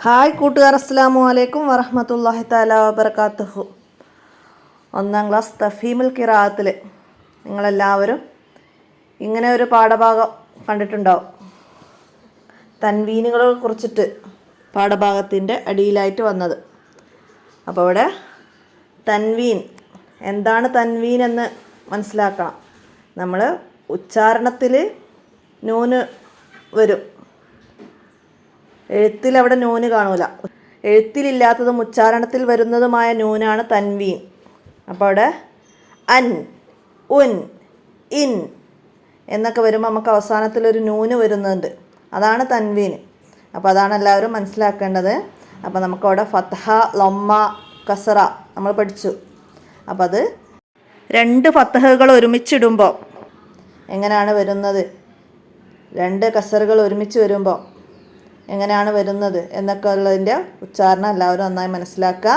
Hi കൂട്ടുകാർ, അസ്സലാമു അലൈക്കും വറഹ്മത്തുള്ളാഹി തആല വബറകാതുഹു. 1ാം ക്ലാസ് തഫീമുൽ ഖിറാഅത്തിൽ നിങ്ങളെല്ലാവരും ഇങ്ങനെ ഒരു പാഠഭാഗം കണ്ടിട്ടുണ്ടാവും. തൻവീനുകളെ കുറിച്ചിട്ട് പാഠഭാഗത്തിൻ്റെ അടിയിലായിട്ട് വന്നത്. അപ്പോൾ ഇവിടെ തൻവീൻ എന്താണ് തൻവീൻ എന്ന് മനസ്സിലാക്കണം. നമ്മൾ ഉച്ചാരണത്തിൽ നൂന് വരും, എഴുത്തിലവിടെ നൂന് കാണൂല. എഴുത്തിലില്ലാത്തതും ഉച്ചാരണത്തിൽ വരുന്നതുമായ നൂനാണ് തൻവീൻ. അപ്പോൾ അവിടെ അൻ, ഉൻ, ഇൻ എന്നൊക്കെ വരുമ്പോൾ നമുക്ക് അവസാനത്തിലൊരു നൂന് വരുന്നുണ്ട്, അതാണ് തൻവീൻ. അപ്പോൾ അതാണ് എല്ലാവരും മനസ്സിലാക്കേണ്ടത്. അപ്പോൾ നമുക്കവിടെ ഫത്ഹ, ലൊമ്മ, കസറ നമ്മൾ പഠിച്ചു. അപ്പോൾ അത് 2 ഫത്തഹകൾ ഒരുമിച്ചിടുമ്പോൾ എങ്ങനെയാണ് വരുന്നത്, 2 കസറുകൾ ഒരുമിച്ച് വരുമ്പോൾ എങ്ങനെയാണ് വരുന്നത് എന്നൊക്കെ ഉള്ളതിൻ്റെ ഉച്ചാരണം എല്ലാവരും നന്നായി മനസ്സിലാക്കുക.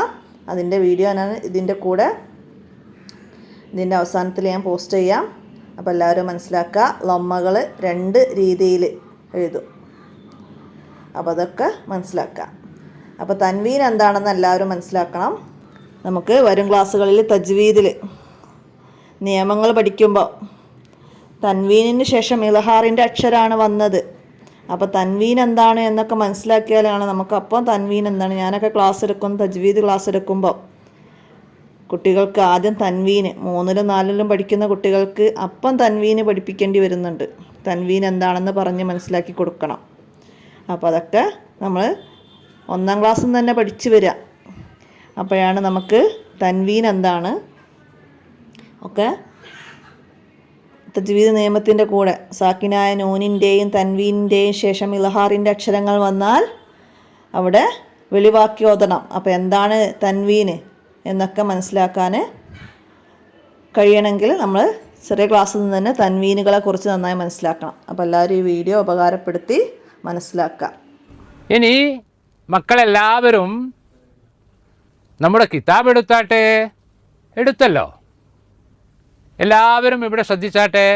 അതിൻ്റെ വീഡിയോ ഞാൻ ഇതിൻ്റെ അവസാനത്തിൽ ഞാൻ പോസ്റ്റ് ചെയ്യാം. അപ്പോൾ എല്ലാവരും മനസ്സിലാക്കുക. ലൊമ്മകൾ 2 രീതിയിൽ എഴുതും. അപ്പോൾ അതൊക്കെ മനസ്സിലാക്കുക. അപ്പോൾ തൻവീൻ എന്താണെന്ന് എല്ലാവരും മനസ്സിലാക്കണം. നമുക്ക് വരും ക്ലാസ്സുകളിൽ തജ്വീദിൽ നിയമങ്ങൾ പഠിക്കുമ്പോൾ തൻവീനിന് ശേഷം ഇൽഹാറിൻ്റെ അക്ഷരമാണ് വന്നത്. അപ്പോൾ തൻവീൻ എന്താണ് എന്നൊക്കെ മനസ്സിലാക്കിയാലാണ് നമുക്ക് അപ്പം തൻവീൻ എന്താണ്. ഞാനൊക്കെ തജ്വീദ് ക്ലാസ് എടുക്കുമ്പോൾ കുട്ടികൾക്ക് ആദ്യം തൻവീന് 3ലും 4ലും പഠിക്കുന്ന കുട്ടികൾക്ക് അപ്പം തൻവീന് പഠിപ്പിക്കേണ്ടി വരുന്നുണ്ട്. തൻവീൻ എന്താണെന്ന് പറഞ്ഞ് മനസ്സിലാക്കി കൊടുക്കണം. അപ്പോൾ അതൊക്കെ നമ്മൾ 1ാം ക്ലാസ്സിൽ നിന്ന് തന്നെ പഠിച്ചു വരിക. അപ്പോഴാണ് നമുക്ക് തൻവീൻ എന്താണ് ഒക്കെ തജ്വീദ് നിയമത്തിൻ്റെ കൂടെ സാക്കിനായ നൂനിൻ്റെയും തൻവീനിൻ്റെയും ശേഷം ഇൽഹാറിൻ്റെ അക്ഷരങ്ങൾ വന്നാൽ അവിടെ വെളിവാക്കി ഓതണം. അപ്പോൾ എന്താണ് തൻവീന് എന്നൊക്കെ മനസ്സിലാക്കാൻ കഴിയണമെങ്കിൽ നമ്മൾ ചെറിയ ക്ലാസ്സിൽ നിന്ന് തന്നെ തൻവീനുകളെ കുറിച്ച് നന്നായി മനസ്സിലാക്കണം. അപ്പോൾ എല്ലാവരും ഈ വീഡിയോ ഉപകാരപ്പെടുത്തി മനസ്സിലാക്കുക. ഇനി മക്കളെല്ലാവരും നമ്മുടെ കിതാബ് എടുത്തല്ലോ. എല്ലാവരും ഇവിടെ ശ്രദ്ധിച്ചാട്ടെ.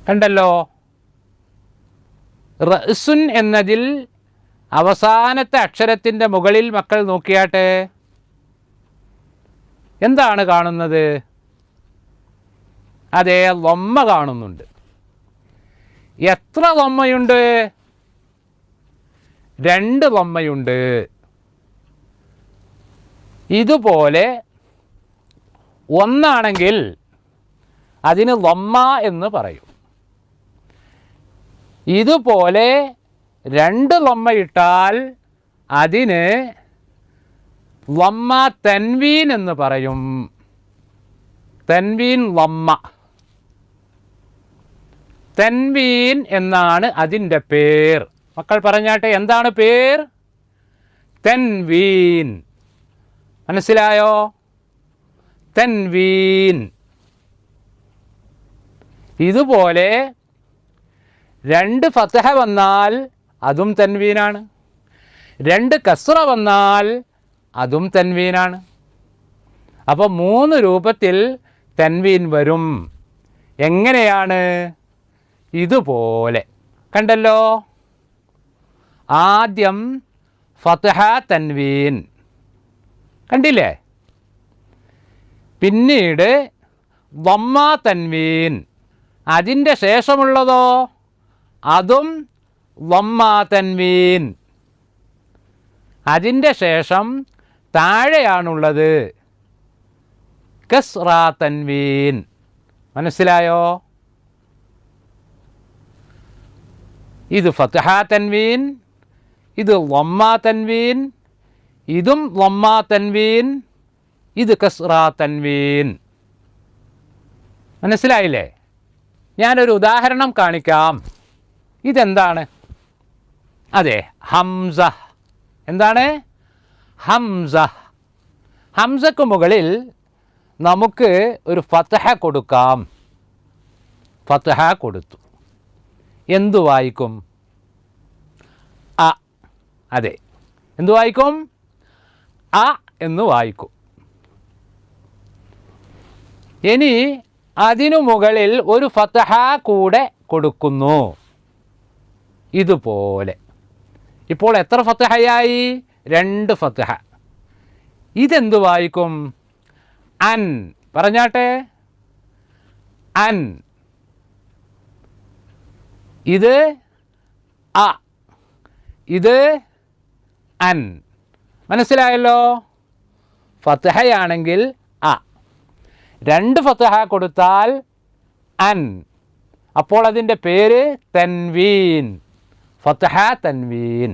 കണ്ടല്ലോ, റഅ്സുൻ എന്നതിൽ അവസാനത്തെ അക്ഷരത്തിൻ്റെ മുകളിൽ മക്കൾ നോക്കിയാട്ടെ. എന്താണ് കാണുന്നത്? അതേ, ലൊമ്മ കാണുന്നുണ്ട്. എത്ര ലൊമ്മയുണ്ട്? 2 ലൊമ്മയുണ്ട്. ഇതുപോലെ ഒന്നാണെങ്കിൽ അതിന് ലൊമ്മ എന്ന് പറയും. ഇതുപോലെ 2 ലൊമ്മയിട്ടാൽ അതിന് ലൊമ്മ തൻവീൻ എന്ന് പറയും. തൻവീൻ ലൊമ്മ, തൻവീൻ എന്നാണ് അതിൻ്റെ പേർ. മക്കൾ പറഞ്ഞാട്ടെ, എന്താണ് പേർ? തൻവീൻ. മനസ്സിലായോ? തൻവീൻ. ഇതുപോലെ 2 ഫത്ഹ വന്നാൽ അതും തൻവീനാണ്, 2 കസ്റ വന്നാൽ അതും തൻവീനാണ്. അപ്പോൾ 3 രൂപത്തിൽ തൻവീൻ വരും. എങ്ങനെയാണ്? ഇതുപോലെ കണ്ടല്ലോ. ആദ്യം ഫത്ഹ തൻവീൻ കണ്ടില്ലേ? പിന്നീട് ലൊമ്മ തൻവീൻ. അതിൻ്റെ ശേഷമുള്ളതോ അതും ലൊമ്മ തൻവീൻ. അതിൻ്റെ ശേഷം താഴെയാണുള്ളത് കസ്റ തൻവീൻ. മനസ്സിലായോ? ഇത് ഫത്ഹ തൻവീൻ, ഇത് ലൊമ്മ തൻവീൻ, ഇതും ലൊമ്മ തൻവീൻ, ഇത് കസ്റ തൻവീൻ. മനസ്സിലായില്ലേ? ഞാനൊരു ഉദാഹരണം കാണിക്കാം. ഇതെന്താണ്? അതെ, ഹംസ. എന്താണ്? ഹംസ. ഹംസക്ക് മുകളിൽ നമുക്ക് ഒരു ഫത്ഹ കൊടുക്കാം. ഫത്ഹ കൊടുത്തു. എന്തു വായിക്കും? അ. അതെ, എന്തു വായിക്കും? അ എന്ന് വായിക്കും. ഇനി അതിനു മുകളിൽ ഒരു ഫത്ഹ കൂടെ കൊടുക്കുന്നു. ഇതുപോലെ. ഇപ്പോൾ എത്ര ഫത്ഹയായി? 2 ഫത്ഹ. ഇതെന്ത് വായിക്കും? അൻ. പറഞ്ഞാട്ടെ, അൻ. ഇത് അ, ഇത് അൻ. മനസ്സിലായല്ലോ? ഫത്ഹയാണെങ്കിൽ അ, 2 ഫത്ഹ കൊടുത്താൽ അൻ. അപ്പോൾ അതിൻ്റെ പേര് തൻവീൻ, ഫത്ഹ തൻവീൻ.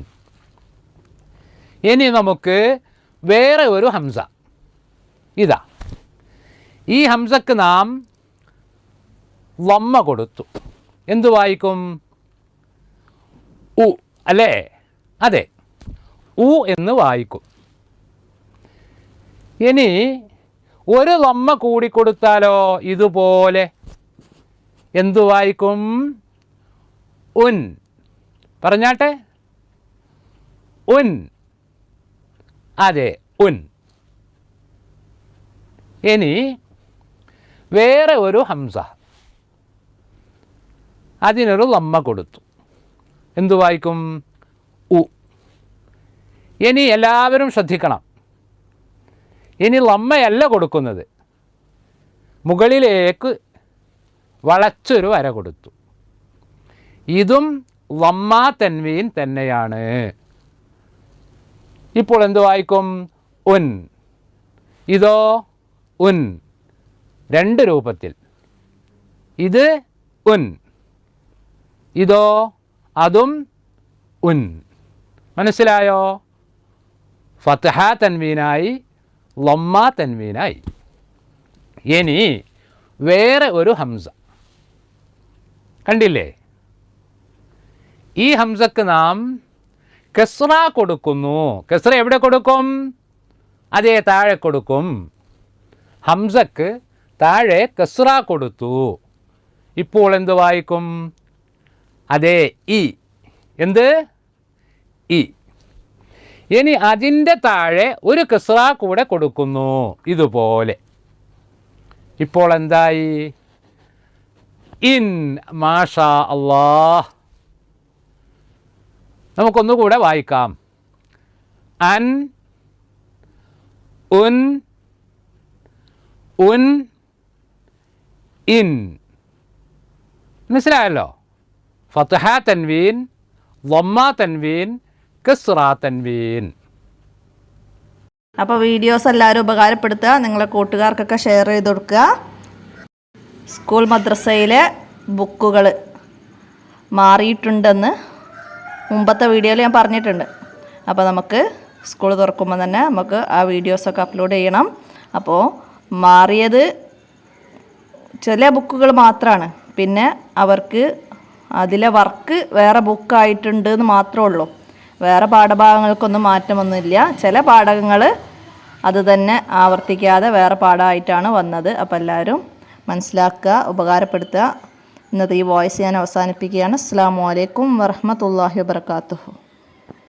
ഇനി നമുക്ക് വേറെ ഒരു ഹംസ, ഇതാ. ഈ ഹംസക്ക് നാം ലമ്മ കൊടുത്തു. എന്തു വായിക്കും? ഉ അല്ലേ? അതെ, ഉ എന്ന് വായിക്കും. ഇനി ഒരു ലമ്മ കൂടി കൊടുത്താലോ? ഇതുപോലെ. എന്തു വായിക്കും? ഉൻ. പറഞ്ഞാട്ടെ, ഉൻ. അതെ, ഉൻ. ഇനി വേറെ ഒരു ഹംസ, അതിനൊരു ലമ്മ കൊടുത്തു. എന്തു വായിക്കും? ഉ. ഇനി എല്ലാവരും ശ്രദ്ധിക്കണം, ഇനി ലമ്മയല്ല കൊടുക്കുന്നത്, മുകളിലേക്ക് വളച്ചൊരു വര കൊടുത്തു. ഇതും ലമ്മ തൻവീൻ തന്നെയാണ്. ഇപ്പോൾ എന്ത് വായിക്കും? ഉൻ. ഇതോ ഉൻ, 2 രൂപത്തിൽ. ഇത് ഉൻ, ഇതോ അതും ഉൻ. മനസ്സിലായോ? ഫത്ഹ തൻവീനായി, ലമ്മ തൻവീനായി. ഇനി വേറെ ഒരു ഹംസ കണ്ടില്ലേ? ഈ ഹംസക്ക് നാം കസ്റ കൊടുക്കുന്നു. കസ്റ എവിടെ കൊടുക്കും? അതേ, താഴെ കൊടുക്കും. ഹംസക്ക് താഴെ കസ്റ കൊടുത്തു. ഇപ്പോൾ എന്ത് വായിക്കും? അതേ, ഇ. എന്ത്? ഇ. ഇനി അതിൻ്റെ താഴെ ഒരു കസ്റ കൂടെ കൊടുക്കുന്നു, ഇതുപോലെ. ഇപ്പോൾ എന്തായി? ഇൻ. മാഷാ അല്ലാഹ്. നമുക്കൊന്നുകൂടെ വായിക്കാം. അൻ, ഉൻ, ഉൻ, ഇൻ. മനസ്സിലായല്ലോ? ഫത്ഹ തൻവീൻ, ലമ്മ തൻവീൻ, കസ്റ തൻവീൻ. അപ്പോൾ വീഡിയോസ് എല്ലാവരും ഉപകാരപ്പെടുത്തുക, നിങ്ങളെ കൂട്ടുകാർക്കൊക്കെ ഷെയർ ചെയ്ത് കൊടുക്കുക. സ്കൂൾ മദ്രസയിലെ ബുക്കുകൾ മാറിയിട്ടുണ്ടെന്ന് മുമ്പത്തെ വീഡിയോയിൽ ഞാൻ പറഞ്ഞിട്ടുണ്ട്. അപ്പോൾ നമുക്ക് സ്കൂൾ തുറക്കുമ്പോൾ തന്നെ നമുക്ക് ആ വീഡിയോസൊക്കെ അപ്ലോഡ് ചെയ്യണം. അപ്പോൾ മാറിയത് ചില ബുക്കുകൾ മാത്രമാണ്, പിന്നെ അവർക്ക് അതിലെ വർക്ക് വേറെ ബുക്കായിട്ടുണ്ട് എന്ന് മാത്രമേ ഉള്ളൂ. വേറെ പാഠഭാഗങ്ങൾക്കൊന്നും മാറ്റമൊന്നുമില്ല. ചില പാഠങ്ങൾ അത് തന്നെ ആവർത്തിക്കാതെ വേറെ പാഠമായിട്ടാണ് വന്നത്. അപ്പോൾ എല്ലാവരും മനസ്സിലാക്കുക, ഉപകാരപ്പെടുത്തുക. ഇന്നത്തെ ഈ വോയിസ് ഞാൻ അവസാനിപ്പിക്കുകയാണ്. അസ്സലാമു അലൈക്കും വറഹ്മത്തുള്ളാഹി വബറകാതുഹു.